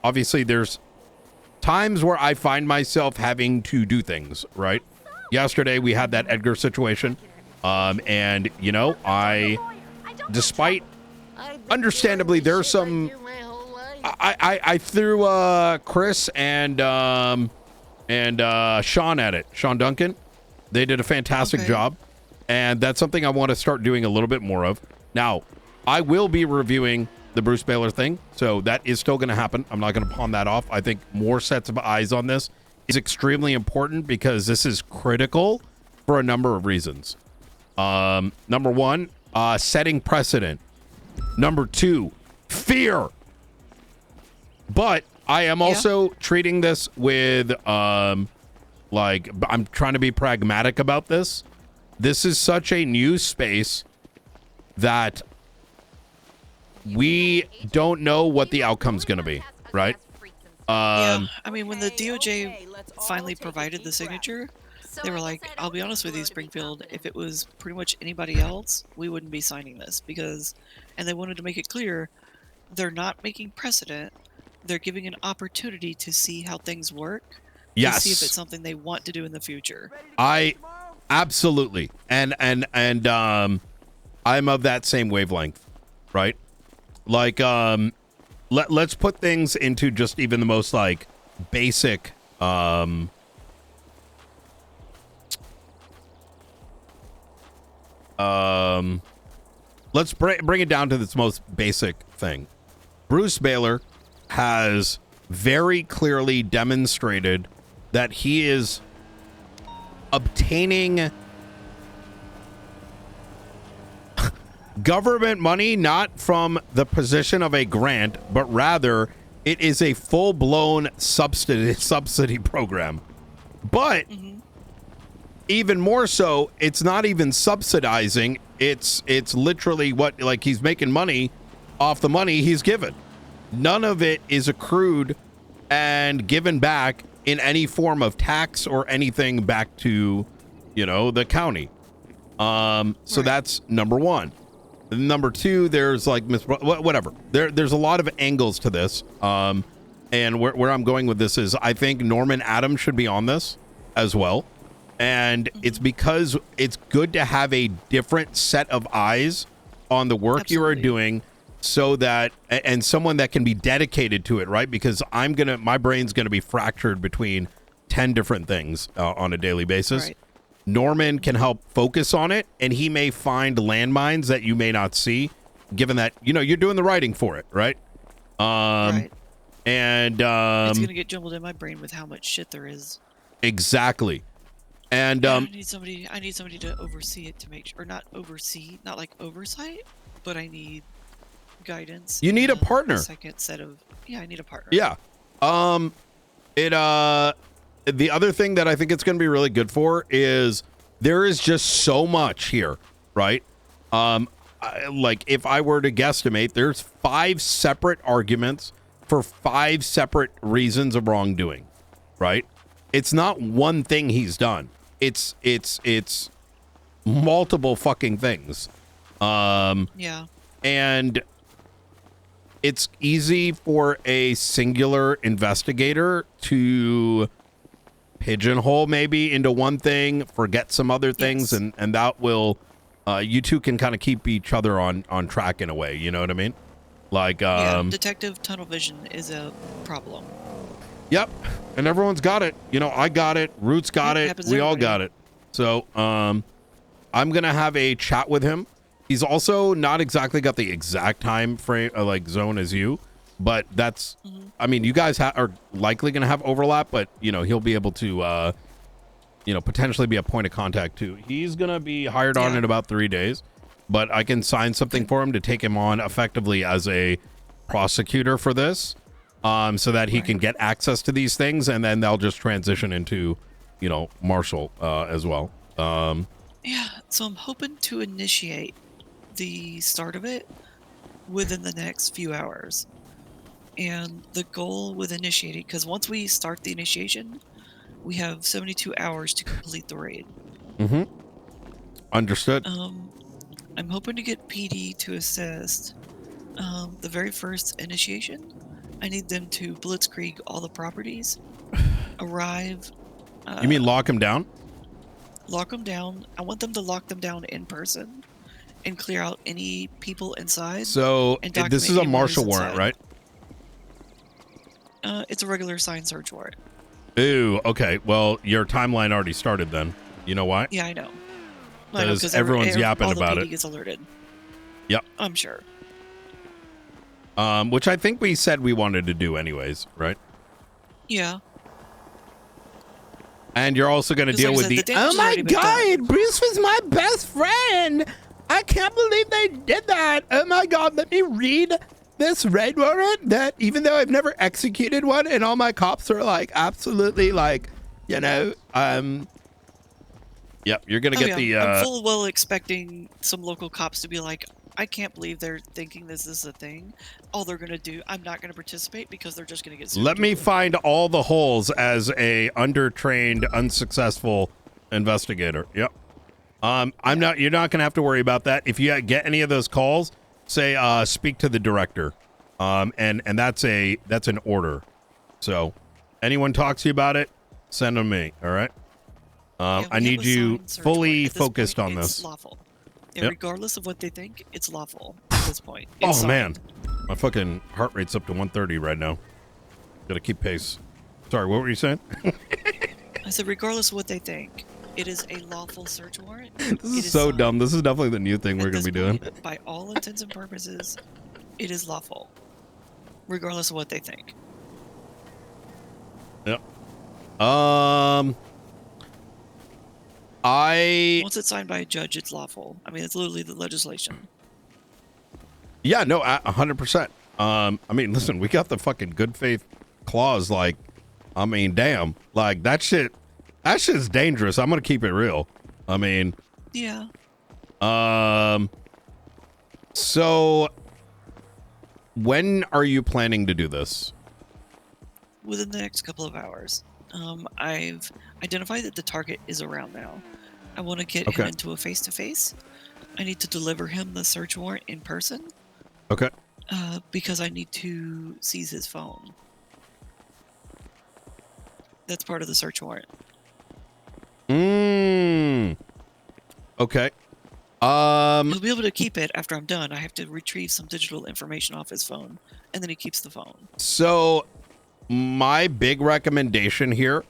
Obviously there's times where I find myself having to do things, right? Yesterday we had that Edgar situation. And you know, despite understandably there's some, I threw Chris and Sean at it. Sean Duncan. They did a fantastic job, and that's something I want to start doing a little bit more of. Now, I will be reviewing the Bruce Baylor thing, so that is still going to happen. I'm not going to pawn that off. I think more sets of eyes on this is extremely important because this is critical for a number of reasons. Number one, setting precedent. Number two, fear. But I am also treating this with, like, I'm trying to be pragmatic about this. This is such a new space that we don't know what the outcome's going to be, right? Yeah, I mean, when the DOJ finally provided the signature, they were like, I'll be honest with you, Springfield, if it was pretty much anybody else, we wouldn't be signing this because, and they wanted to make it clear, they're not making precedent. They're giving an opportunity to see how things work. Yes. To see if it's something they want to do in the future. Absolutely. And I'm of that same wavelength, right? Like, let's put things into just even the most like basic, let's bring it down to this most basic thing. Bruce Baylor has very clearly demonstrated that he is obtaining government money not from the position of a grant, but rather it is a full-blown subsidy program. But even more so, it's not even subsidizing. It's literally what, like, he's making money off the money he's given. None of it is accrued and given back in any form of tax or anything back to, you know, the county. So that's number one. Number two, there's like whatever. There's a lot of angles to this. And where I'm going with this is I think Norman Adams should be on this as well. And it's because it's good to have a different set of eyes on the work you are doing, so that, and someone that can be dedicated to it, right? Because my brain's gonna be fractured between 10 different things on a daily basis. Right. Norman can help focus on it, and he may find landmines that you may not see, given that, you know, you're doing the writing for it, right? Right. And it's gonna get jumbled in my brain with how much shit there is. Exactly. And I need somebody to oversee it, to make sure, or not oversee, not like oversight, but I need guidance. You need a partner. Second set of, I need a partner. Yeah. The other thing that I think it's going to be really good for is there is just so much here, right? Like, if I were to guesstimate, there's 5 separate arguments for 5 separate reasons of wrongdoing, right? It's not one thing he's done. It's multiple fucking things. Yeah. And it's easy for a singular investigator to pigeonhole maybe into one thing, forget some other things, and that will, you two can kind of keep each other on track in a way, you know what I mean? Like, detective tunnel vision is a problem. Yep, and everyone's got it. You know, I got it, Roots got it, we all got it. So, I'm gonna have a chat with him. He's also not exactly got the exact time frame, like zone as you, but that's, I mean, you guys are likely going to have overlap, but, you know, he'll be able to, you know, potentially be a point of contact too. He's going to be hired on in about 3 days, but I can sign something for him to take him on effectively as a prosecutor for this, so that he can get access to these things, and then they'll just transition into, you know, Marshall as well. Yeah, so I'm hoping to initiate the start of it within the next few hours. And the goal with initiating, because once we start the initiation, we have 72 hours to complete the raid. Understood. I'm hoping to get PD to assist the very first initiation, I need them to blitzkrieg all the properties, arrive. You mean lock them down? Lock them down. I want them to lock them down in person and clear out any people inside. So this is a martial warrant, right? It's a regular signed search warrant. Ooh, okay. Well, your timeline already started then. You know why? Yeah, I know. Because everyone's yapping about it. Gets alerted. Yep. I'm sure. Which I think we said we wanted to do anyways, right? Yeah. And you're also going to deal with the oh my God, Bruce was my best friend. I can't believe they did that. Oh my God, let me read this raid warrant that even though I've never executed one and all my cops are like absolutely like, you know, yep, you're going to get the I'm full well expecting some local cops to be like, I can't believe they're thinking this is a thing. All they're going to do, I'm not going to participate because they're just going to get sued. Let me find all the holes as a undertrained, unsuccessful investigator. Yep. You're not going to have to worry about that. If you get any of those calls, say, speak to the director. And that's an order. So anyone talks to you about it, send them to me. All right. I need you fully focused on this. Lawful. Yeah, regardless of what they think, it's lawful at this point. It's oh, man. My fucking heart rate's up to 130 right now. Gotta keep pace. Sorry, what were you saying? I said, regardless of what they think, it is a lawful search warrant. This is so dumb. This is definitely the new thing we're going to be doing. By all intents and purposes, it is lawful. Regardless of what they think. Yep. Once it's signed by a judge, it's lawful. I mean, it's literally the legislation. Yeah, no, 100%. I mean, listen, we got the fucking good faith clause. Like, I mean, damn, like that shit's dangerous. I'm gonna keep it real. I mean, yeah. So, when are you planning to do this? Within the next couple of hours. I've identified that the target is around now. I want to get him into a face-to-face. I need to deliver him the search warrant in person. Okay. Because I need to seize his phone. That's part of the search warrant. Okay. He'll be able to keep it after I'm done. I have to retrieve some digital information off his phone, and then he keeps the phone. So, my big recommendation here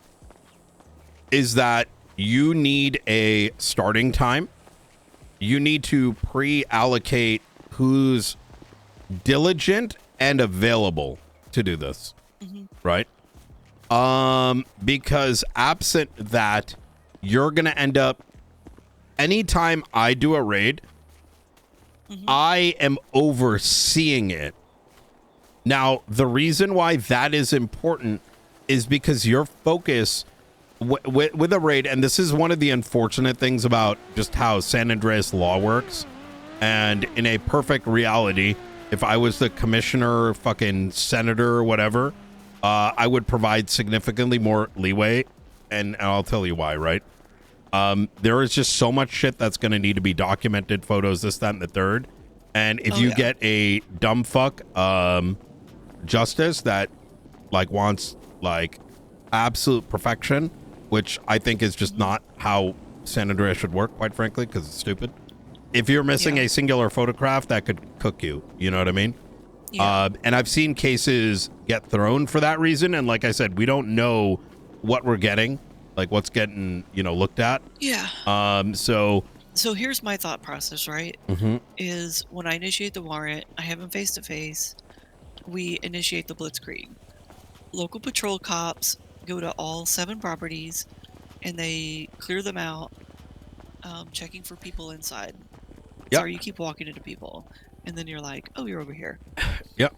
is that you need a starting time. You need to pre-allocate who's diligent and available to do this, right? Because absent that, you're going to end up, anytime I do a raid, I am overseeing it. Now, the reason why that is important is because your focus with a raid, and this is one of the unfortunate things about just how San Andreas law works, and in a perfect reality, if I was the commissioner, fucking senator, or whatever, I would provide significantly more leeway, and I'll tell you why, right? There is just so much shit that's going to need to be documented, photos, this, that, and the third, and if you get a dumb fuck justice that like wants like absolute perfection, which I think is just not how San Andreas should work, quite frankly, because it's stupid. If you're missing a singular photograph, that could cook you. You know what I mean? Yeah. And I've seen cases get thrown for that reason. And like I said, we don't know what we're getting, like what's getting, looked at. Yeah. So here's my thought process, right? Is when I initiate the warrant, I have him face to face. We initiate the blitzkrieg. Local patrol cops go to all 7 properties and they clear them out, checking for people inside. Yep. Sorry, you keep walking into people, and then you're like, oh, you're over here. Yep.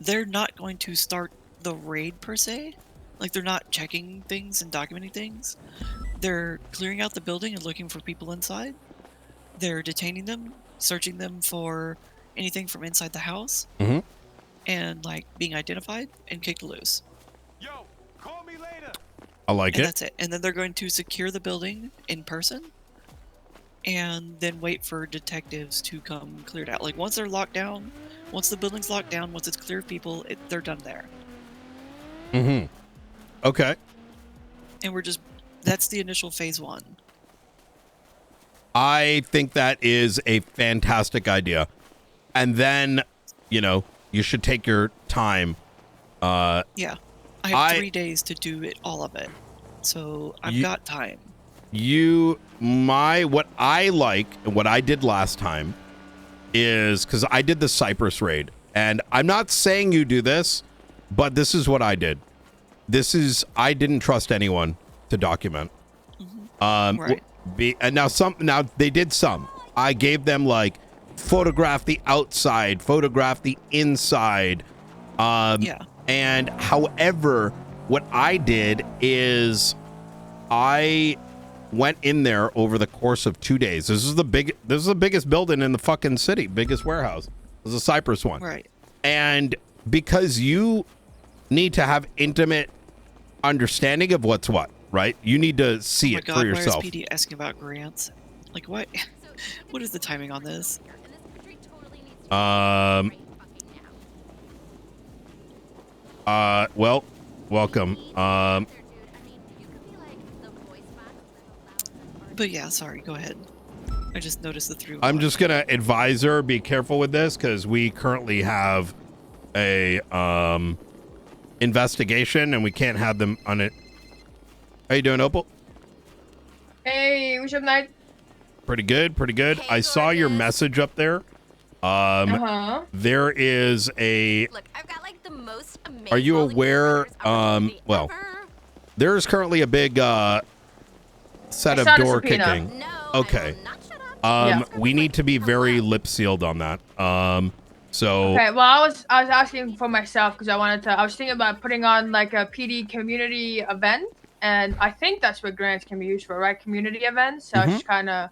They're not going to start the raid per se. Like, they're not checking things and documenting things. They're clearing out the building and looking for people inside. They're detaining them, searching them for anything from inside the house, and like being identified and kicked loose. Yo, call me later. I like it. And that's it. And then they're going to secure the building in person, and then wait for detectives to come clear it out. Like once they're locked down, Once the building's locked down, once it's clear of people, they're done there. Mm-hmm. Okay. And that's the initial phase 1. I think that is a fantastic idea. And then, you should take your time. Yeah. I have 3 days to do it, all of it. So I've got time. What I like, and what I did last time is, because I did the Cyprus raid, and I'm not saying you do this, but this is what I did. I didn't trust anyone to document. Right. And now they did some. I gave them like photograph the outside, photograph the inside. And however, what I did is I went in there over the course of 2 days. This is the biggest building in the fucking city, biggest warehouse. This is a Cyprus one. Right. And because you need to have intimate understanding of what's what, right? You need to see it for yourself. Why is PD asking about grants? Like, what? What is the timing on this? Well, welcome. But yeah, sorry, go ahead. I just noticed the 3. I'm just gonna advise her, be careful with this, because we currently have a investigation and we can't have them on it. How you doing, Opal? Hey, what's up, Knight? Pretty good, pretty good. I saw your message up there. There is a... Look, I've got like the most amazing... Are you aware, well, there's currently a big set of door kicking. No, Okay. I will not shut up. We need to be very lip sealed on that. So... Okay, well, I was asking for myself because I was thinking about putting on like a PD community event, and I think that's what grants can be used for, right? Community events. So I was just kind of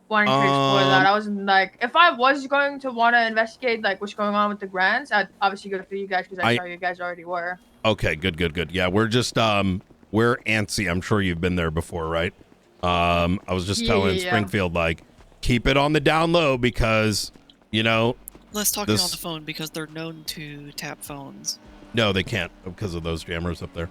wanting to explore that. I wasn't like, if I was going to want to investigate like what's going on with the grants, I'd obviously go for you guys because I saw you guys already were. Okay, good. Yeah, we're just we're antsy. I'm sure you've been there before, right? I was just telling Springfield, like, keep it on the down low because, less talking on the phone because they're known to tap phones. No, they can't because of those jammers up there.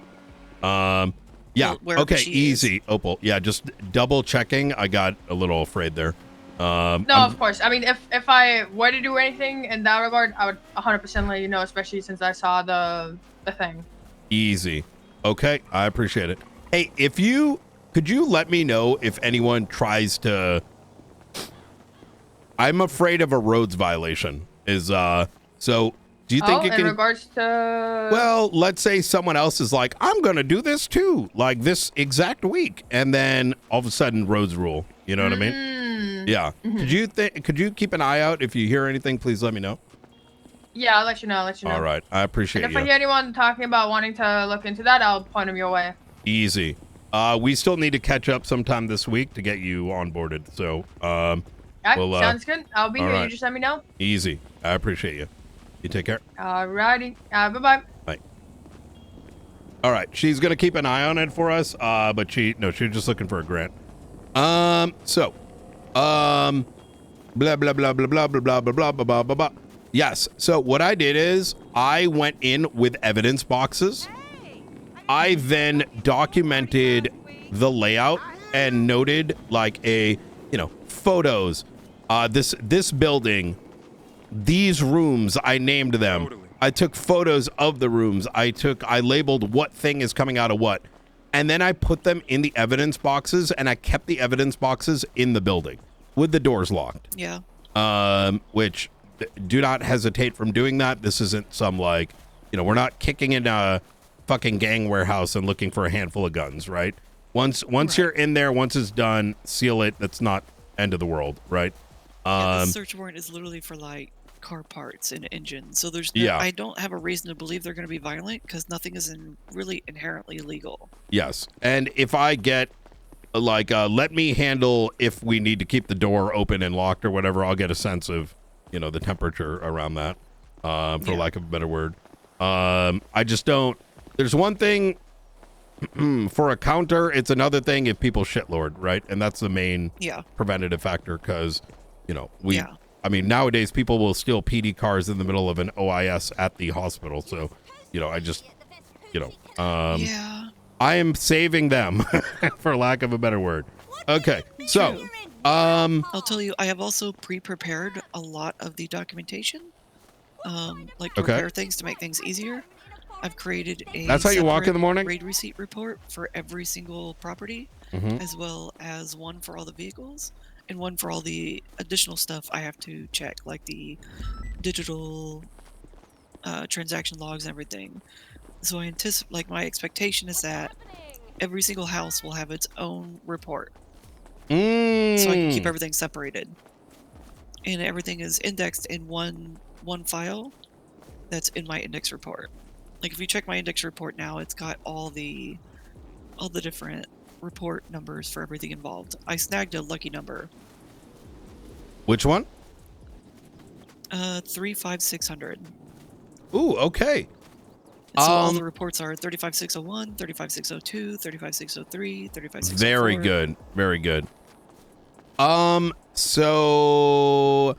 Yeah. Where Okay. Easy, Opal. Yeah. Just double checking. I got a little afraid there. No, of course. I mean, if I were to do anything in that regard, I would 100% let you know, especially since I saw the thing. Easy. Okay. I appreciate it. Hey, could you let me know if anyone tries to... I'm afraid of a roads violation. So do you think it can... in regards to... Well, let's say someone else is like, I'm going to do this too, like this exact week. And then all of a sudden roads rule. You know what I mean? Yeah. Could you keep an eye out? If you hear anything, please let me know. Yeah, I'll let you know. All right. I appreciate and you. if I hear anyone talking about wanting to look into that, I'll point them your way. Easy. We still need to catch up sometime this week to get you onboarded. So, sounds good. I'll be here. right. You just let me know. Easy. I appreciate you. You take care. Alrighty. Bye-bye. Bye. All right. She's going to keep an eye on it for us. But she's just looking for a grant. Blah, blah, blah, blah, blah, blah, blah, blah, blah, blah, blah, blah. Yes. So what I did is I went in with evidence boxes. I then documented the layout and noted like photos. This building, these rooms, I named them. Totally. I took photos of the rooms. I labeled what thing is coming out of what. And then I put them in the evidence boxes and I kept the evidence boxes in the building with the doors locked. Yeah. Which do not hesitate from doing that. This isn't some we're not kicking in a fucking gang warehouse and looking for a handful of guns, right? Once you're in there, once it's done, seal it. That's not end of the world, right? The search warrant is literally for like car parts and engines. So there's no, I don't have a reason to believe they're going to be violent because nothing is really inherently illegal. Yes. And if I get let me handle if we need to keep the door open and locked or whatever, I'll get a sense of, the temperature around that, for lack of a better word. I just don't, there's one thing for a counter. It's another thing if people shitlord, right? And that's the main preventative factor because, I mean, nowadays people will steal PD cars in the middle of an OIS at the hospital. So, you know, I just, you know, Yeah. I am saving them for lack of a better word. Okay. So, True. I'll tell you, I have also pre-prepared a lot of the documentation, like to Okay. prepare things to make things easier. I've created a That's how you walk in separate the morning? raid receipt report for every single property, Mhm. as well as one for all the vehicles and one for all the additional stuff I have to check, like the digital transaction logs and everything. So I anticipate, like, my expectation is that every single house will have its own report, so I can keep everything separated, and everything is indexed in one file that's in my index report. Like, if you check my index report now, it's got all the different report numbers for everything involved. I snagged a lucky number. Which one? 35600. Ooh, okay. So all the reports are 35601, 35602, 35603, 35604. Very good. Very good. So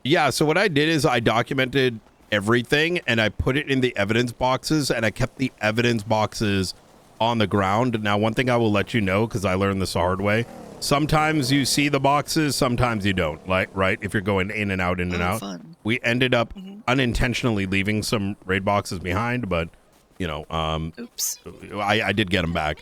yeah, so what I did is I documented everything and I put it in the evidence boxes, and I kept the evidence boxes on the ground. Now, one thing I will let you know, because I learned this the hard way, sometimes you see the boxes, sometimes you don't, like, right? If you're going in and out, Fun. we ended up unintentionally leaving some raid boxes behind, but you know, Oops. I did get them back.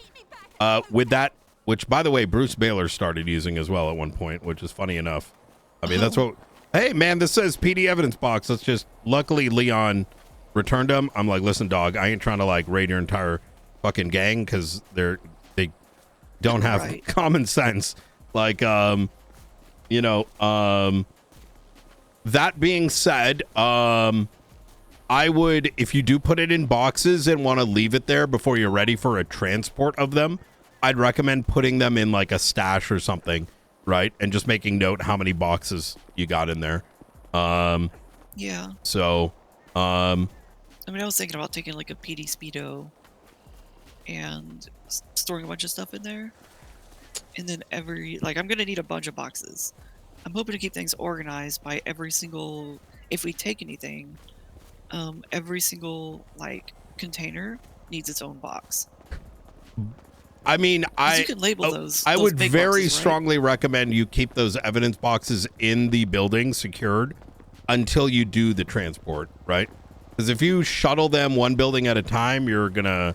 With that, which by the way, Bruce Baylor started using as well at one point, which is funny enough. I mean, that's what, hey man, this says PD evidence box. Let's just, luckily Leon returned them. I'm like, listen, dog, I ain't trying to like raid your entire fucking gang, because they don't have Right. common sense. Like, you know, that being said, I would, if you do put it in boxes and want to leave it there before you're ready for a transport of them, I'd recommend putting them in like a stash or something, right? And just making note how many boxes you got in there. Yeah. So, I mean, I was thinking about taking like a PD Speedo and storing a bunch of stuff in there. And then I'm going to need a bunch of boxes. I'm hoping to keep things organized by every single, if we take anything, every single like container needs its own box. I mean, 'Cause you can label those. I those would big very boxes, right? strongly recommend you keep those evidence boxes in the building secured until you do the transport, right? Because if you shuttle them one building at a time, you're gonna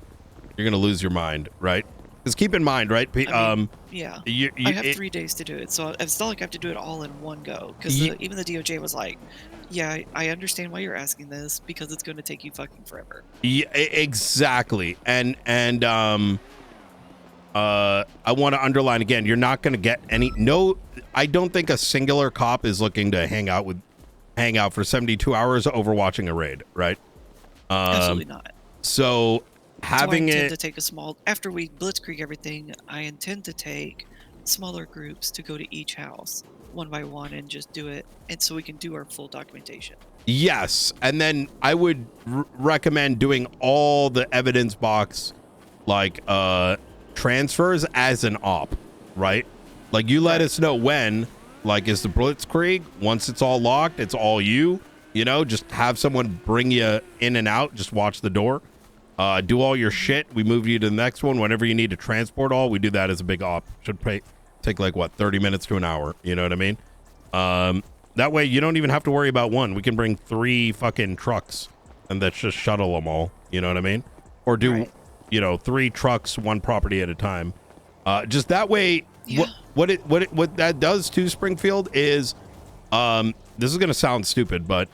lose your mind, right? Because keep in mind, right? I mean, yeah. I have it- 3 days to do it, so it's not like I have to do it all in one go. Because even the DOJ was like, "Yeah, I understand why you're asking this, because it's going to take you fucking forever." Yeah, exactly. And I want to underline again, you're not going to get I don't think a singular cop is looking to hang out for 72 hours over watching a raid, right? Absolutely not. So having I intend it to take after we blitzkrieg everything, I intend to take smaller groups to go to each house one by one and just do it, and so we can do our full documentation. Yes, and then I would recommend doing all the evidence box like transfers as an op, right? Like, you let us know when, like, is the blitzkrieg, once it's all locked, it's all you know, just have someone bring you in and out, just watch the door, do all your shit, we move you to the next one. Whenever you need to transport all, we do that as a big op. Should take like what, 30 minutes to an hour, you know what I mean? That way you don't even have to worry about one. We can bring 3 fucking trucks and that's just shuttle them all, you know what I mean? Or do Right. you know, 3 trucks, 1 property at a time. Just that way, Yeah. what that does to Springfield is, this is gonna sound stupid, but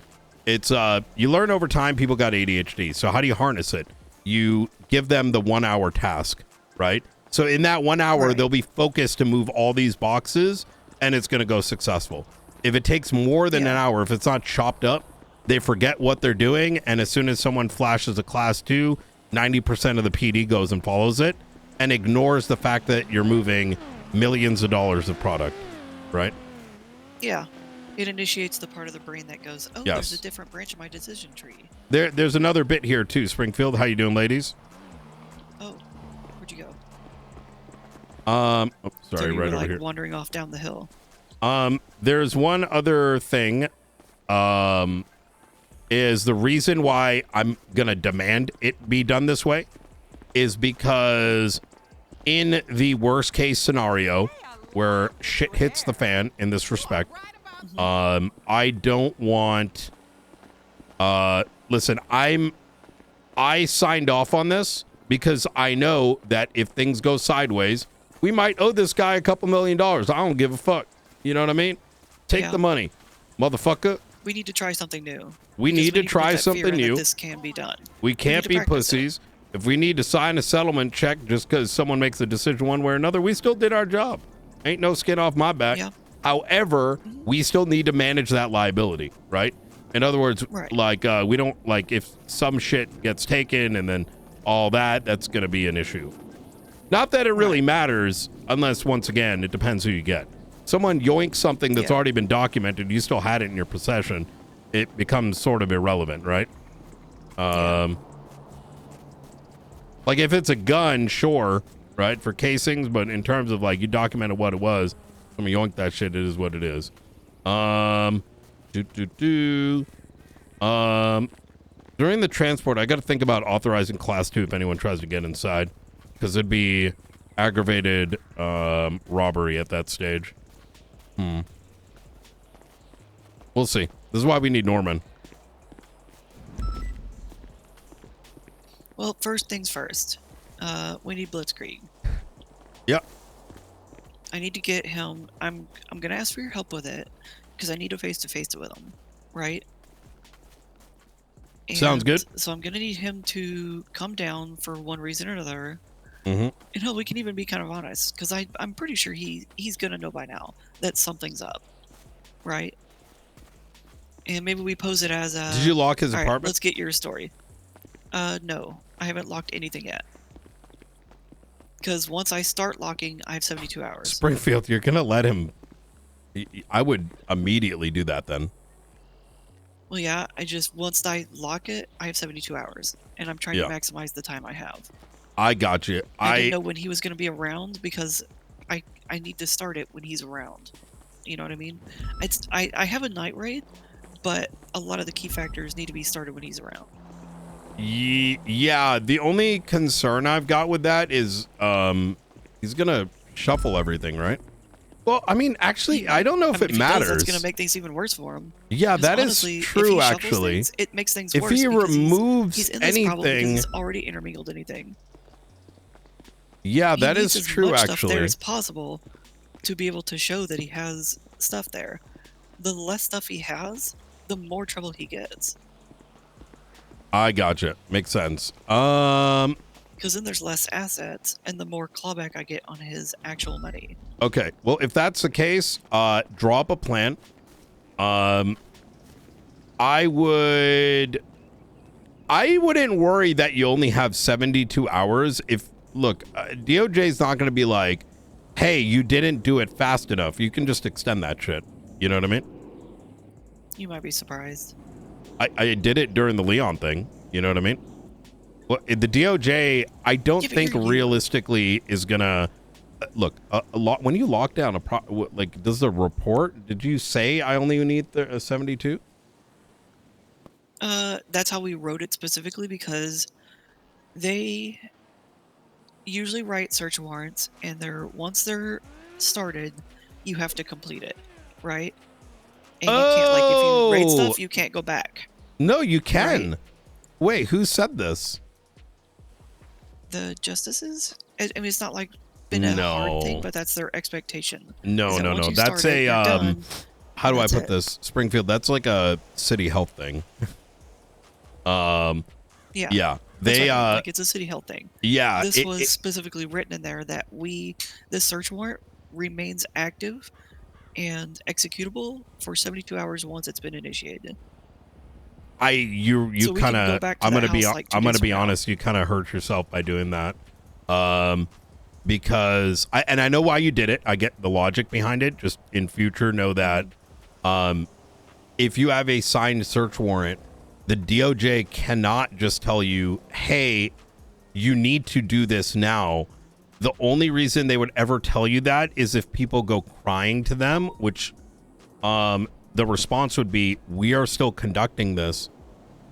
it's you learn over time. People got ADHD, so how do you harness it? You give them the 1 hour task, right? So in that 1 hour, Right. they'll be focused to move all these boxes, and it's gonna go successful. If it takes more than an hour, if it's not chopped up, they forget what they're doing, and as soon as someone flashes a class 2, 90% of the PD goes and follows it and ignores the fact that you're moving millions of dollars of product, right? Yeah. It initiates the part of the brain that goes, "Oh, Yes. there's a different branch of my decision tree." There's another bit here too, Springfield. How you doing, ladies? Oh, where'd you go? Sorry, So you right were over like here. wandering off down the hill. There's one other thing. Is the reason why I'm gonna demand it be done this way is because in the worst case scenario where shit hits the fan in this respect, I don't want listen, I signed off on this because I know that if things go sideways, we might owe this guy a couple $1 million. I don't give a fuck. You know what I mean? Take the money, motherfucker. We need to try something new. We need to try put that fear something in that new. This can be done. We can't need to be practice pussies. If we need to sign a settlement check just because someone makes a decision one way or another, we still did our job. Ain't no skin off my back. Yeah. However, we still need to manage that liability, right? In other words, Right. like we don't like if some shit gets taken and then all that, that's going to be an issue. Not that it really matters unless, once again, it depends who you get. Someone yoinks something that's already been documented, you still had it in your possession, it becomes sort of irrelevant, right? Like if it's a gun, sure, right, for casings, but in terms of like you documented what it was, someone yoinked that shit, it is what it is. During the transport, I got to think about authorizing class 2 if anyone tries to get inside, because it'd be aggravated robbery at that stage. We'll see. This is why we need Norman. Well, first things first. We need Blitzkrieg. Yep. I need to get him. I'm gonna ask for your help with it because I need to face it with him, right? Sounds good. So I'm gonna need him to come down for one reason or another. Mm-hmm. And hell, we can even be kind of honest because I'm pretty sure he's gonna know by now that something's up, right? And maybe we pose it as a. Did you lock his "All right, apartment? let's get your story. No, I haven't locked anything yet. Because once I start locking, I have 72 hours. Springfield, you're gonna let him. I would immediately do that then. Well, yeah, once I lock it, I have 72 hours. And I'm trying to maximize the time I have. I got you. I didn't know when he was going to be around because I need to start it when he's around. You know what I mean? I have a night raid, but a lot of the key factors need to be started when he's around. Yeah, the only concern I've got with that is he's gonna shuffle everything, right? Well, I mean, actually, I don't know if it matters. It's going to make things even worse for him. Yeah, that honestly, is true, if he actually. Things, it makes things if worse. If he removes he's in this problem because anything... he's already intermingled anything. Yeah, that is as true, much actually. Stuff there as possible to be able to show that he has stuff there. The less stuff he has, the more trouble he gets. I gotcha. Makes sense. Because then there's less assets, and the more clawback I get on his actual money. Okay. Well, if that's the case, draw up a plan. I wouldn't worry that you only have 72 hours. If look, DOJ's not going to be like, hey, you didn't do it fast enough. You can just extend that shit. You know what I mean? You might be surprised. I did it during the Leon thing. You know what I mean? Well, the DOJ, I don't think realistically is gonna look a lot when you lock down like. Does the report? Did you say I only need the 72? That's how we wrote it specifically because they usually write search warrants, and once they're started, you have to complete it, right? And you can't, like, if you raid stuff, you can't go back. No, you can. Right? Wait, who said this? The justices? I mean, it's not like been a hard thing, but that's their expectation. No. That's done, how do I put this? Springfield, that's like a city health thing. Yeah. They like it's a city health thing. Yeah. This was specifically written in there that this search warrant remains active and executable for 72 hours once it's been initiated. You so kind of I'm going to be now. honest, you kind of hurt yourself by doing that. Because I know why you did it. I get the logic behind it. Just in future know that if you have a signed search warrant, the DOJ cannot just tell you, "Hey, you need to do this now." The only reason they would ever tell you that is if people go crying to them, which the response would be, we are still conducting this,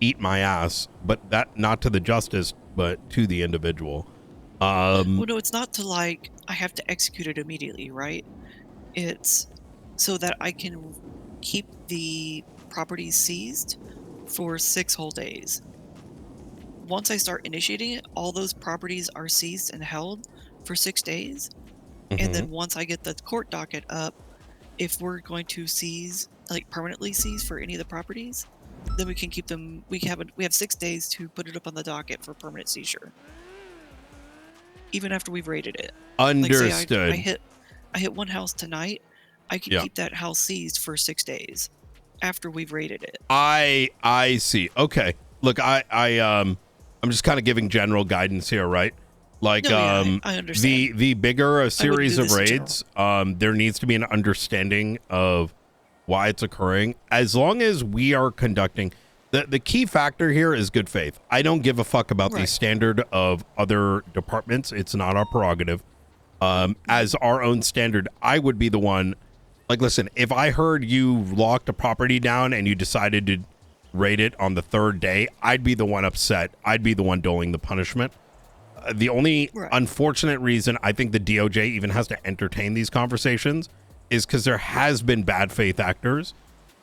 eat my ass, but that not to the justice, but to the individual. Well, no, it's not to like, I have to execute it immediately, right? It's so that I can keep the property seized for 6 whole days. Once I start initiating it, all those properties are seized and held for 6 days. And then once I get the court docket up, if we're going to seize, like permanently seize for any of the properties, then we can keep them. We have 6 days to put it up on the docket for permanent seizure, even after we've raided it. Understood. Like say I hit one house tonight. I can keep that house seized for 6 days after we've raided it. I see. Okay. Look, I'm just kind of giving general guidance here, right? Like, No, yeah, I understand. the bigger a series do of this in raids, there needs to be an understanding of why it's occurring. As long as we are conducting, the key factor here is good faith. I don't give a fuck about the standard of other departments. It's not our prerogative. As our own standard, I would be the one. Like, listen, if I heard you locked a property down and you decided to raid it on the 3rd day, I'd be the one upset. I'd be the one doling the punishment. The only unfortunate reason I think the DOJ even has to entertain these conversations is because there has been bad faith actors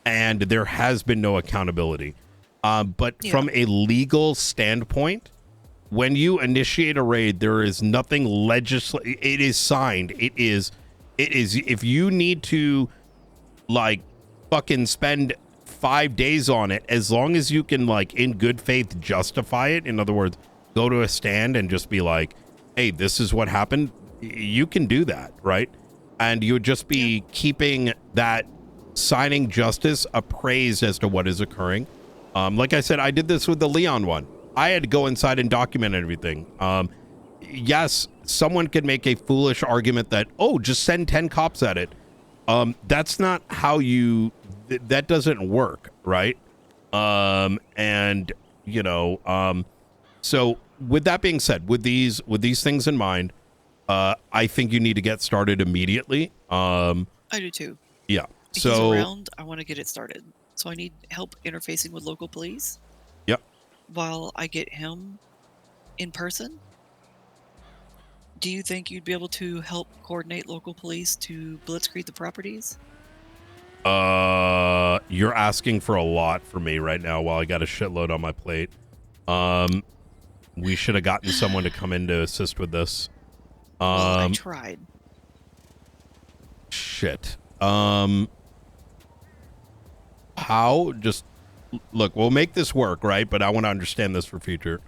and there has been no accountability. But from a legal standpoint, when you initiate a raid, there is nothing it is signed. It is if you need to like fucking spend 5 days on it, as long as you can like in good faith justify it, in other words, go to a stand and just be like, hey, this is what happened, you can do that, right? And you would just be keeping that signing justice appraised as to what is occurring. Like I said, I did this with the Leon one. I had to go inside and document everything. Yes, someone could make a foolish argument that, oh, just send 10 cops at it. That's not how that doesn't work, right? And you know, so with that being said, with these things in mind, I think you need to get started immediately. I do too. Yeah. If so he's around, I want to get it started. So I need help interfacing with local police. Yep. While I get him in person. Do you think you'd be able to help coordinate local police to blitzkrieg the properties? You're asking for a lot for me right now while I got a shitload on my plate. We should have gotten someone to come in to assist with this. Well, I tried. Shit. How? Just look, we'll make this work, right? But I want to understand this for future.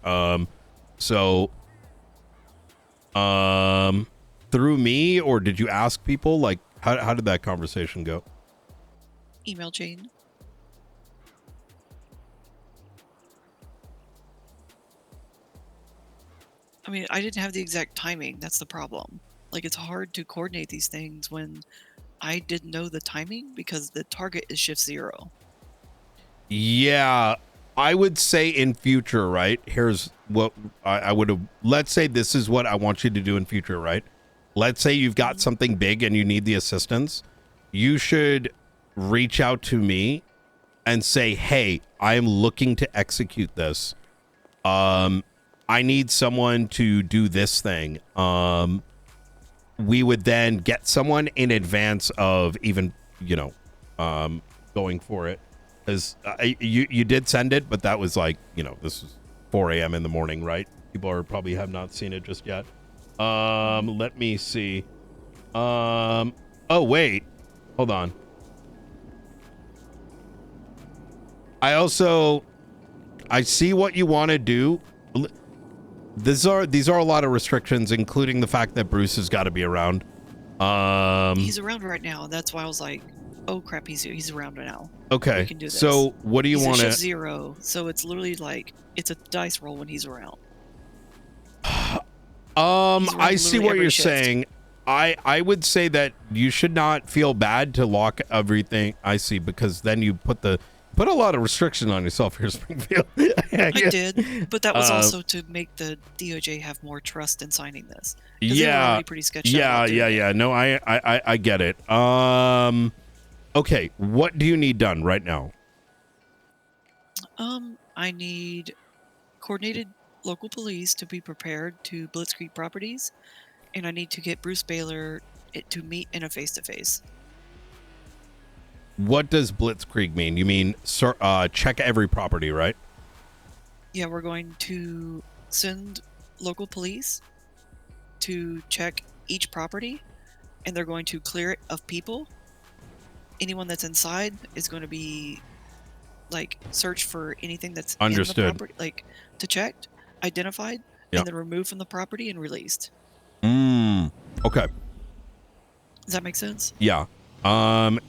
Through me, or did you ask people? Like, how did that conversation go? Email chain. I mean, I didn't have the exact timing. That's the problem. Like, it's hard to coordinate these things when I didn't know the timing because the target is shift 0. Yeah, I would say in future, right? Here's what I would have. Let's say this is what I want you to do in future, right? Let's say you've got something big and you need the assistance. You should reach out to me and say, hey, I'm looking to execute this. I need someone to do this thing. We would then get someone in advance of even, going for it. Because you did send it, but that was like, this is 4 a.m. in the morning, right? People probably have not seen it just yet. Let me see. Oh, wait. Hold on. I see what you want to do. These are a lot of restrictions, including the fact that Bruce has got to be around. He's around right now. That's why I was like, oh crap, he's around right now. Okay. We can do this. So what do you want to? 0. So it's literally like it's a dice roll when he's around. I see what you're saying. I would say that you should not feel bad to lock everything. I see, because then you put the put a lot of restriction on yourself here, Springfield. I did, but that was also to make the DOJ have more trust in signing this. 'Cause they were already pretty sketched out about doing it. No, I get it. Okay, what do you need done right now? I need coordinated local police to be prepared to blitzkrieg properties, and I need to get Bruce Baylor to meet in a face-to-face. What does blitzkrieg mean? You mean check every property, right? Yeah, we're going to send local police to check each property, and they're going to clear it of people. Anyone that's inside is going to be like search for anything that's understood. in the property, like detect, identified, Yep. and then removed from the property and released. Okay. Does that make sense? Yeah.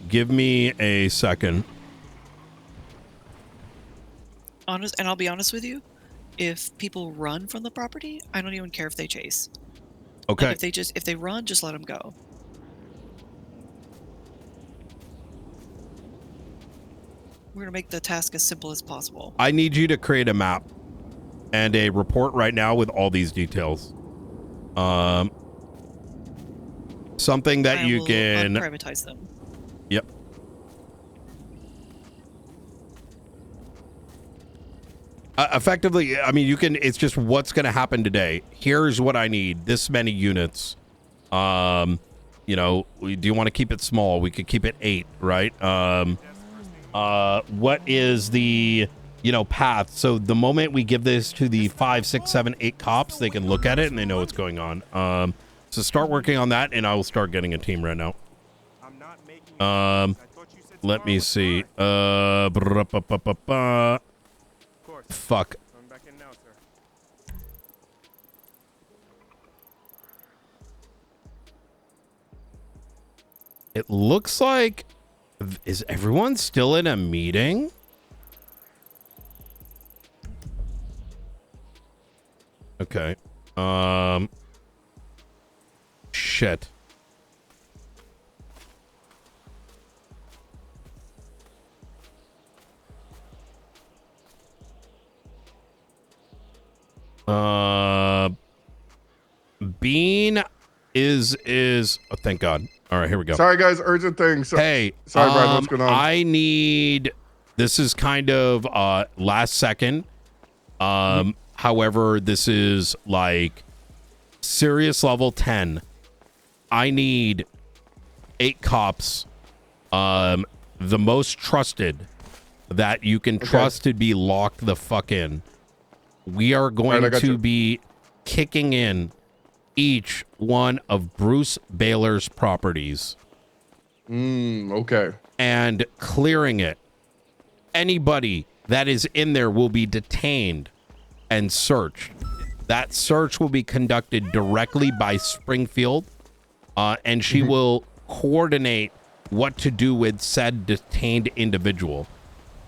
Give me a second. And I'll be honest with you, if people run from the property, I don't even care if they chase. Okay. Like if they run, just let them go. We're gonna make the task as simple as possible. I need you to create a map and a report right now with all these details. Something that you can privatize them. Yep. Effectively, I mean, you can. It's just what's going to happen today. Here's what I need. This many units. Do you want to keep it small? We could keep it 8, right? What is the path? So the moment we give this to the 5, 6, 7, 8 cops, they can look at it and they know what's going on. So start working on that, and I will start getting a team right now. Let me see. Fuck. It looks like, is everyone still in a meeting? Okay. Shit. Bean is oh, thank God. All right, here we go. Sorry guys, urgent thing. Hey, sorry Brian, what's going on? I need, this is kind of last second. However, this is like serious level 10. I need 8 cops, the most trusted that you can trust to be locked the fuck in. We are going to be kicking in each one of Bruce Baylor's properties. Okay. And clearing it. Anybody that is in there will be detained and searched. That search will be conducted directly by Springfield, and she will coordinate what to do with said detained individual.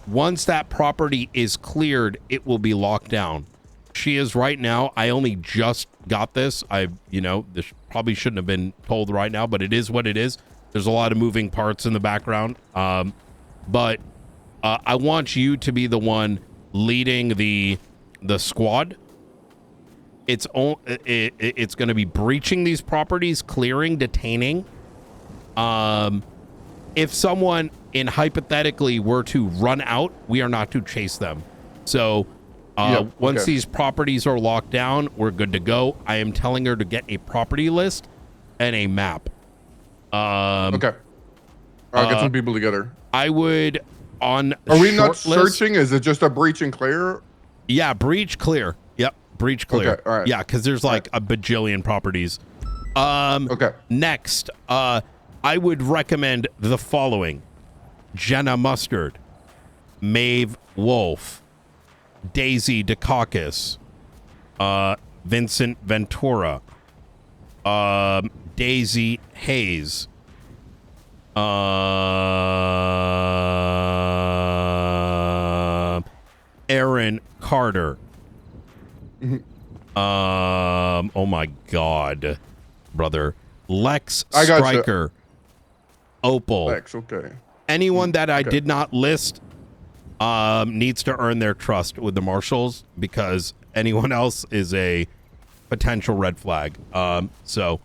Once that property is cleared, it will be locked down. She is right now. I only just got this. This probably shouldn't have been told right now, but it is what it is. There's a lot of moving parts in the background. But I want you to be the one leading the squad. It's going to be breaching these properties, clearing, detaining. If someone hypothetically were to run out, we are not to chase them. So once these properties are locked down, we're good to go. I am telling her to get a property list and a map. Okay. I'll get some people together. I would on. Are we not list, searching? Is it just a breach and clear? Yeah, breach clear. Yep, breach clear. Okay, all right. Yeah, because there's like a bajillion properties. Okay. Next, I would recommend the following: Jenna Mustard, Maeve Wolf, Daisy Dukakis, Vincent Ventura, Daisy Hayes, Aaron Carter. Oh my God, brother. Lex Stryker. Opal. Lex, okay. Anyone that I did not list, needs to earn their trust with the marshals because anyone else is a potential red flag. So.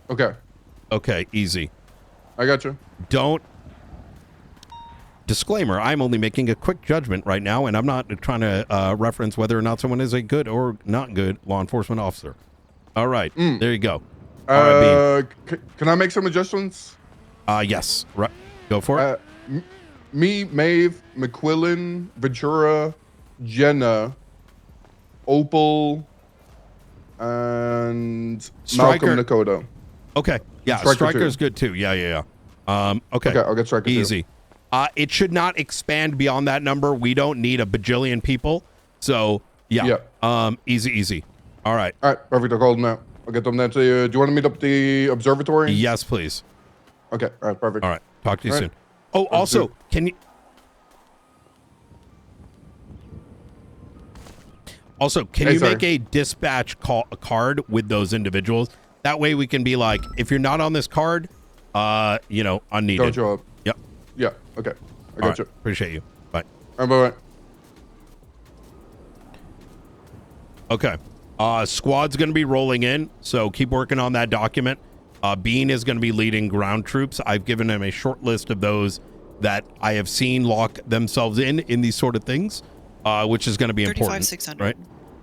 Okay. Okay, easy. I got you. Don't. Disclaimer, I'm only making a quick judgment right now, and I'm not trying to reference whether or not someone is a good or not good law enforcement officer. All right, there you go. All right, can I make some adjustments? Yes. Right. Go for it. Me, Maeve, McQuillan, Ventura, Jenna, Opal, and Stryker. Malcolm Nakoda. Okay. Yeah, Stryker's good too. Yeah. Okay. Okay, I'll get Stryker Easy. too. It should not expand beyond that number. We don't need a bajillion people. So, yeah. Easy. All right. All right, perfect. I'll call them now. I'll get them then to you. Do you want to meet up at the observatory? Yes, please. Okay. All right, perfect. All right. Talk to you soon. Oh, also, can you... Also, can you make a dispatch card with those individuals? That way we can be like, if you're not on this card, unneeded. Don't show up. Yep. Yeah. Okay. I got you. Appreciate you. Bye. All right, bye. Okay. Squad's going to be rolling in, so keep working on that document. Bean is going to be leading ground troops. I've given him a short list of those that I have seen lock themselves in these sort of things, which is going to be important. 35,600. Right?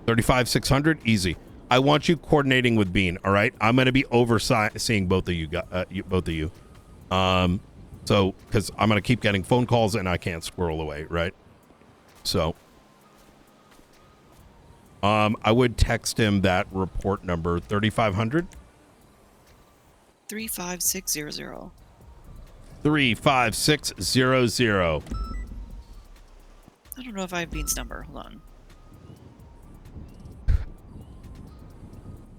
35,600, easy. I want you coordinating with Bean, all right? I'm going to be overseeing both of you. So, because I'm going to keep getting phone calls and I can't squirrel away, right? So, I would text him that report number 3,500. 35600. 35600. I don't know if I have Bean's number. Hold on.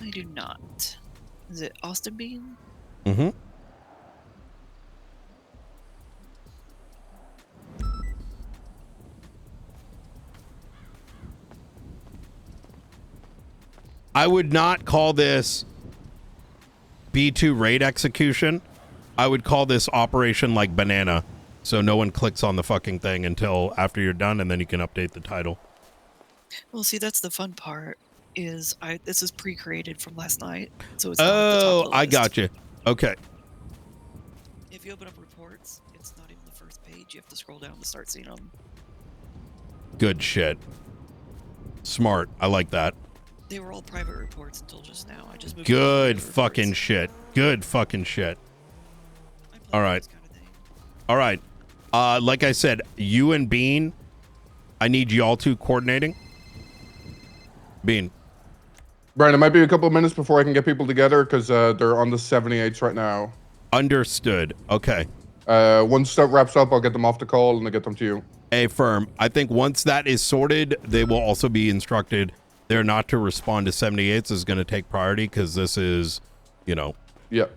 I do not. Is it Austin Bean? Mm-hmm. I would not call this B2 raid execution. I would call this Operation like Banana, so no one clicks on the fucking thing until after you're done, and then you can update the title. Well, see, that's the fun part. This is pre-created from last night, so it's not at the top of the I list. got you. Okay. If you open up reports, it's not even the first page. You have to scroll down to start seeing them. Good shit. Smart. I like that. They were all private reports until just now. I just moved. Good fucking shit. Good fucking shit. All right. All right. Like I said, you and Bean, I need y'all two coordinating. Bean. Brian, it might be a couple of minutes before I can get people together because they're on the 78s right now. Understood. Okay. Once that wraps up, I'll get them off the call and I'll get them to you. Firm. I think once that is sorted, they will also be instructed they're not to respond to 78s. This is going to take priority because this is, Yep. Yep.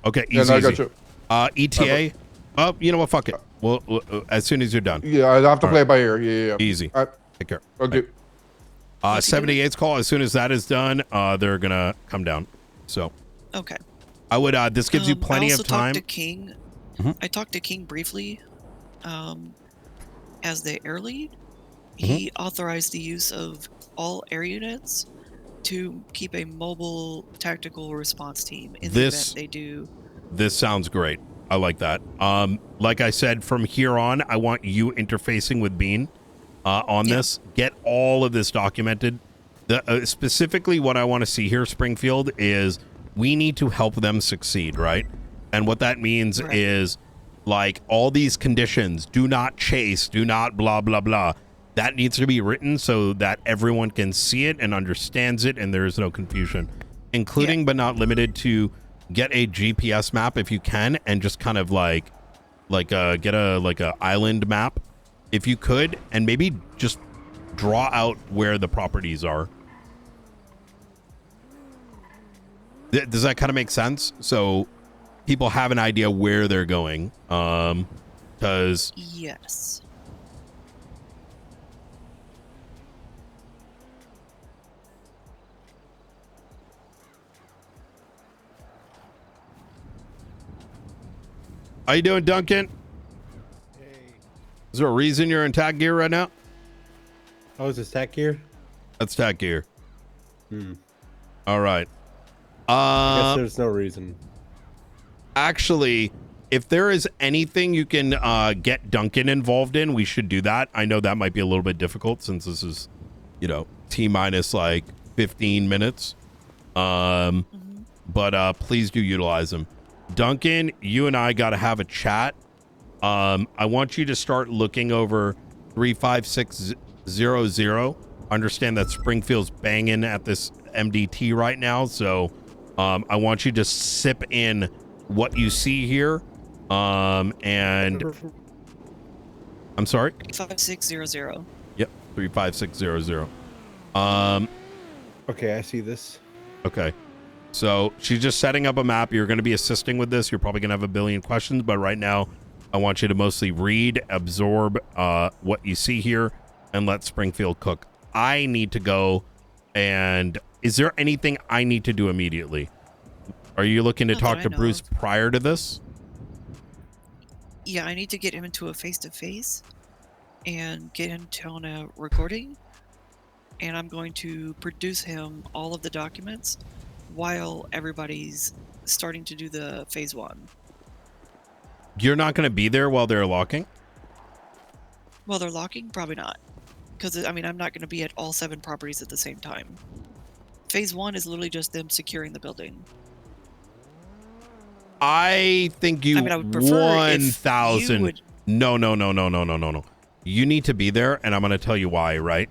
Okay. Yeah, Easy. no, I got you. ETA. Oh, you know what? Fuck it. Well, as soon as you're done. Yeah, I have to play it by ear. Yeah. Easy. All right. Take care. Okay. 78's call. As soon as that is done, they're gonna come down. So. Okay. I would. This gives you plenty I of time. Talked to King. I talked to King briefly. As the air lead, he authorized the use of all air units to keep a mobile tactical response team in the event they do. This sounds great. I like that. Like I said, from here on, I want you interfacing with Bean on this. Get all of this documented. Specifically, what I want to see here, Springfield, is we need to help them succeed, right? And what that means is, like, all these conditions, do not chase, do not blah, blah, blah. That needs to be written so that everyone can see it and understands it and there is no confusion. Including but not limited to get a GPS map if you can and just kind of get a island map if you could, and maybe just draw out where the properties are. Does that kind of make sense? So people have an idea where they're going. Because yes. How you doing, Duncan? Hey. there a reason you're in tag gear right now? Oh, is this tech gear? That's tag gear. Hmm. All right. I guess there's no reason. Actually, if there is anything you can get Duncan involved in, we should do that. I know that might be a little bit difficult since this is, you know, T-minus like 15 minutes. But please do utilize them. Duncan, you and I got to have a chat. I want you to start looking over 35600. Understand that Springfield's banging at this MDT right now, so I want you to sip in what you see here. And I'm sorry. 35600. Yep, 35600. Okay, I see this. Okay. So she's just setting up a map. You're going to be assisting with this. You're probably going to have a billion questions, but right now I want you to mostly read, absorb what you see here, and let Springfield cook. I need to go, and is there anything I need to do immediately? Are you looking to Not talk that to I know Bruce of. prior to this? Yeah, I need to get him into a face-to-face and get him on a recording, and I'm going to produce him all of the documents while everybody's starting to do the phase 1. You're not going to be there while they're locking? Well, they're locking? Probably not. Because, I mean, I'm not going to be at all 7 properties at the same time. Phase 1 is literally just them securing the building. I think you I mean, I would prefer if 1,000. you would- No. You need to be there, and I'm going to tell you why, right?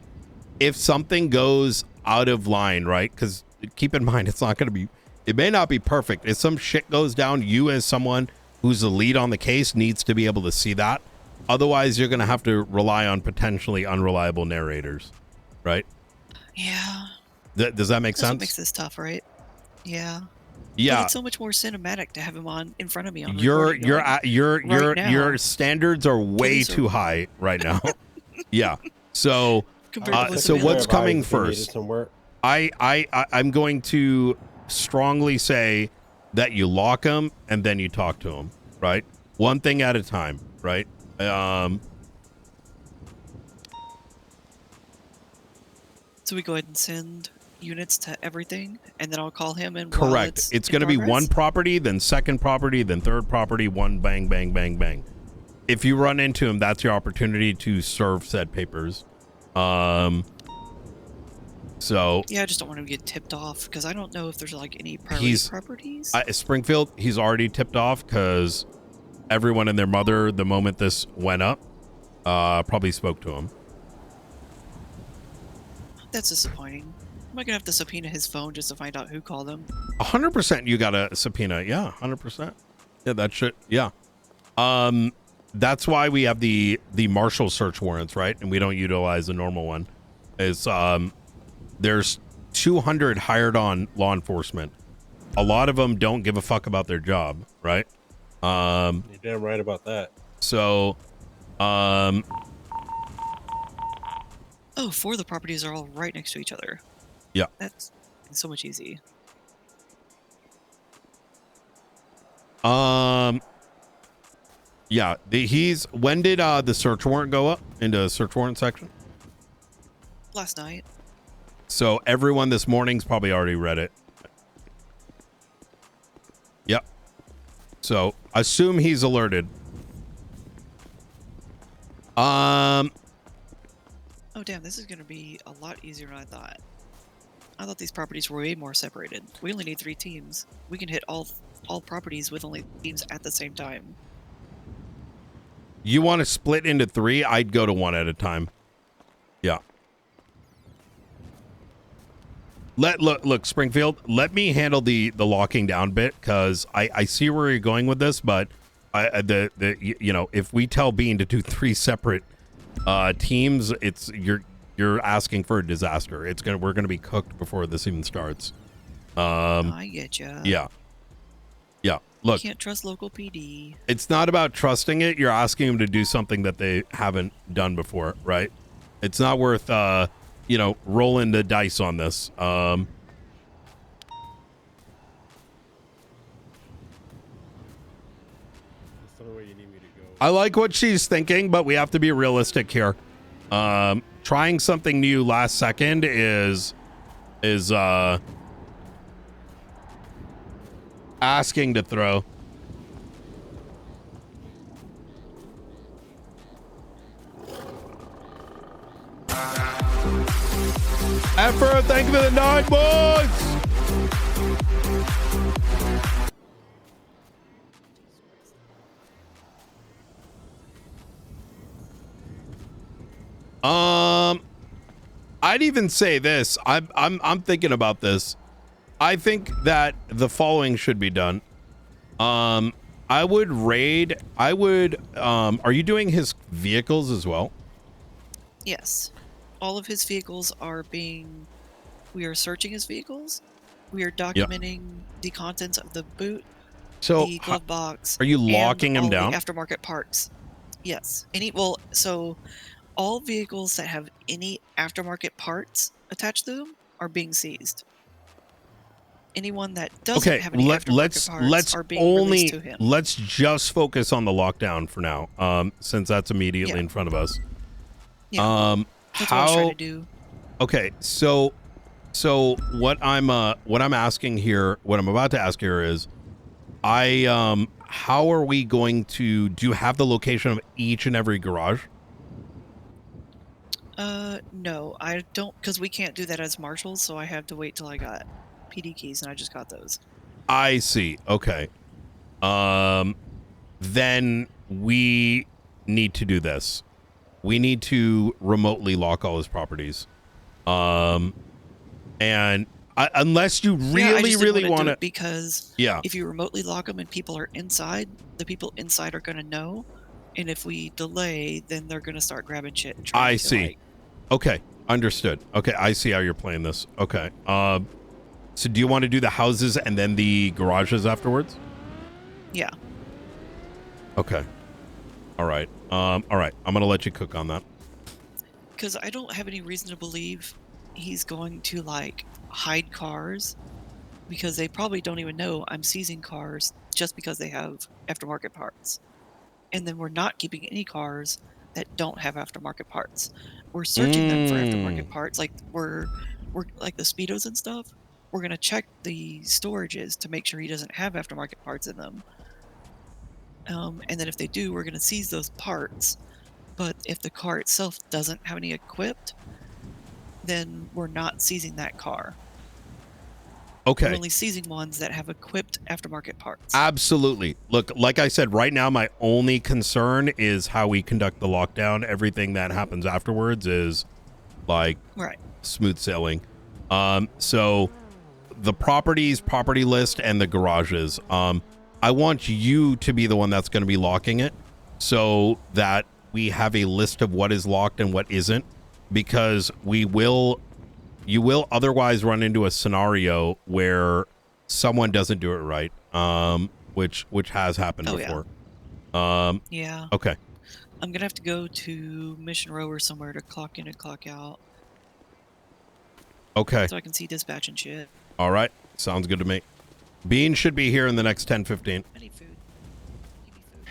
If something goes out of line, right? Because keep in mind, it's not going to be, it may not be perfect. If some shit goes down, you as someone who's the lead on the case needs to be able to see that. Otherwise, you're going to have to rely on potentially unreliable narrators, right? Yeah. Does that make That's what sense? makes this tough, right? Yeah. But Yeah. it's so much more cinematic to have him on in front of me on Your recording, like, right now. your standards are way Please too are- high right now. Yeah. So compared to what's so available. what's coming first? Somewhere. I'm going to strongly say that you lock him and then you talk to him, right? One thing at a time, right? So we go ahead and send units to everything, and then I'll call him and Correct. It's going to be one property, then second property, then third property, one bang, bang, bang, bang. If you run into him, that's your opportunity to serve said papers. So Yeah, I just don't want him to get tipped off because I don't know if there's like any priority properties. Springfield, he's already tipped off because everyone and their mother, the moment this went up, probably spoke to him. That's disappointing. Am I gonna have to subpoena his phone just to find out who called him? 100% you got a subpoena. Yeah, 100%. Yeah, that shit. Yeah. That's why we have the marshal search warrants, right? And we don't utilize the normal one. Is there's 200 hired on law enforcement. A lot of them don't give a fuck about their job, right? You're damn right about that. So, Oh, 4 of the properties are all right next to each other. yeah. That's so much easy. Yeah, when did the search warrant go up into the search warrant section? Last night. So everyone this morning's probably already read it. Yep. So assume he's alerted. Oh damn, this is gonna be a lot easier than I thought. I thought these properties were way more separated. We only need 3 teams. We can hit all properties with only teams at the same time. You want to split into 3? I'd go to 1 at a time. Yeah. Look, Springfield, let me handle the locking down bit because I see where you're going with this, but you know, if we tell Bean to do 3 separate teams, you're asking for a disaster. We're gonna be cooked before this even starts. I get ya. Yeah. Look, Can't trust local PD. it's not about trusting it. You're asking them to do something that they haven't done before, right? It's not worth you know, rolling the dice on this. That's the way you need me to go. I like what she's thinking, but we have to be realistic here. Trying something new last second is asking to throw. Effort, thank you for the 9 months. I'd even say this. I'm thinking about this. I think that the following should be done. I would raid. Are you doing his vehicles as well? Yes. All of his vehicles are being... We are searching his vehicles. We are documenting the contents of the boot, So the glove box. are you and locking him all down? the aftermarket parts. Yes. So all vehicles that have any aftermarket parts attached to them are being seized. Anyone that doesn't have any aftermarket parts are being released to him. Let's just focus on the lockdown for now, since that's immediately in front of us. Yeah. That's what I was trying to do. Okay, so what I'm asking here, what I'm about to ask here is, how are we going to? Do you have the location of each and every garage? No, I don't, because we can't do that as marshals, so I have to wait till I got PD keys, and I just got those. I see. Okay. Then we need to do this. We need to remotely lock all his properties. And unless you really want to, because if you remotely lock them and people are inside, the people inside are going to know, and if we delay, then they're going to start grabbing shit. And trying I to, see. like, Okay, understood. Okay, I see how you're playing this. Okay. So do you want to do the houses and then the garages afterwards? Yeah. Okay. All right. All right. I'm gonna let you cook on that. Because I don't have any reason to believe he's going to like hide cars, because they probably don't even know I'm seizing cars just because they have aftermarket parts. And then we're not keeping any cars that don't have aftermarket parts. We're searching them for aftermarket parts, like we're like the Speedos and stuff. We're gonna check the storages to make sure he doesn't have aftermarket parts in them. And then if they do, we're gonna seize those parts. But if the car itself doesn't have any equipped, then we're not seizing that car. Okay. We're only seizing ones that have equipped aftermarket parts. Absolutely. Look, like I said, right now my only concern is how we conduct the lockdown. Everything that happens afterwards is like smooth sailing. So the property list and the garages. I want you to be the one that's going to be locking it, so that we have a list of what is locked and what isn't, because you will otherwise run into a scenario where someone doesn't do it right, which has happened before. Yeah. Okay. I'm gonna have to go to Mission Row or somewhere to clock in and clock out. Okay. So I can see dispatch and shit. All right. Sounds good to me. Bean should be here in the next 10-15. I need food. Give me food.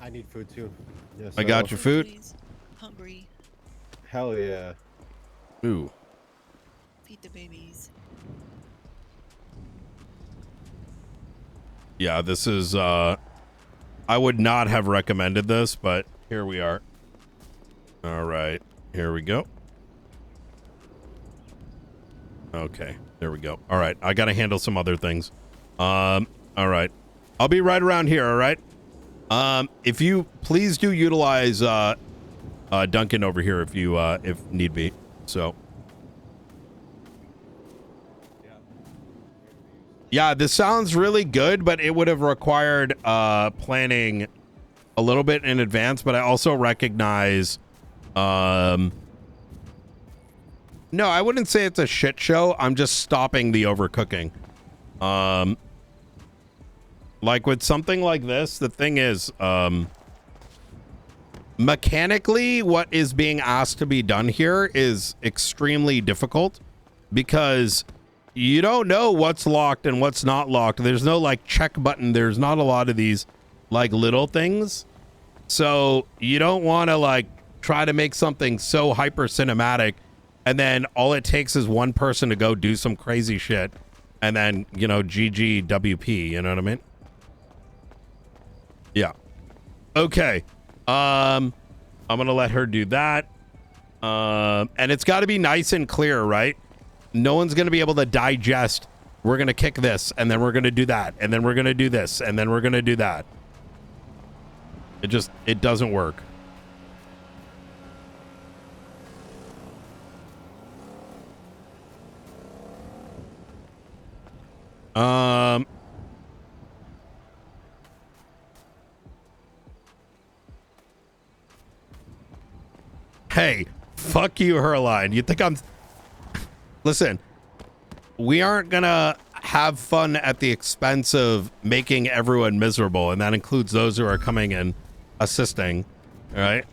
I need food too. Yes, I got your food. Please. Hungry. Hell yeah. Ooh. Feed the babies. Yeah, this is I would not have recommended this, but here we are. All right. Here we go. Okay. There we go. All right. I got to handle some other things. All right. I'll be right around here, all right? If you please do utilize Duncan over here if need be. So yeah, this sounds really good, but it would have required planning a little bit in advance, but I also recognize no, I wouldn't say it's a shit show. I'm just stopping the overcooking. Like with something like this, the thing is, mechanically, what is being asked to be done here is extremely difficult, because you don't know what's locked and what's not locked. There's no like check button. There's not a lot of these like little things. So you don't want to like try to make something so hyper cinematic, and then all it takes is one person to go do some crazy shit, and then, you know, GG WP, you know what I mean? Yeah. Okay. I'm gonna let her do that. And it's got to be nice and clear, right? No one's gonna be able to digest. We're gonna kick this, and then we're gonna do that, and then we're gonna do this, and then we're gonna do that. It doesn't work. Hey, fuck you, Herline. You think I'm... Listen, we aren't gonna have fun at the expense of making everyone miserable, and that includes those who are coming and assisting, all right?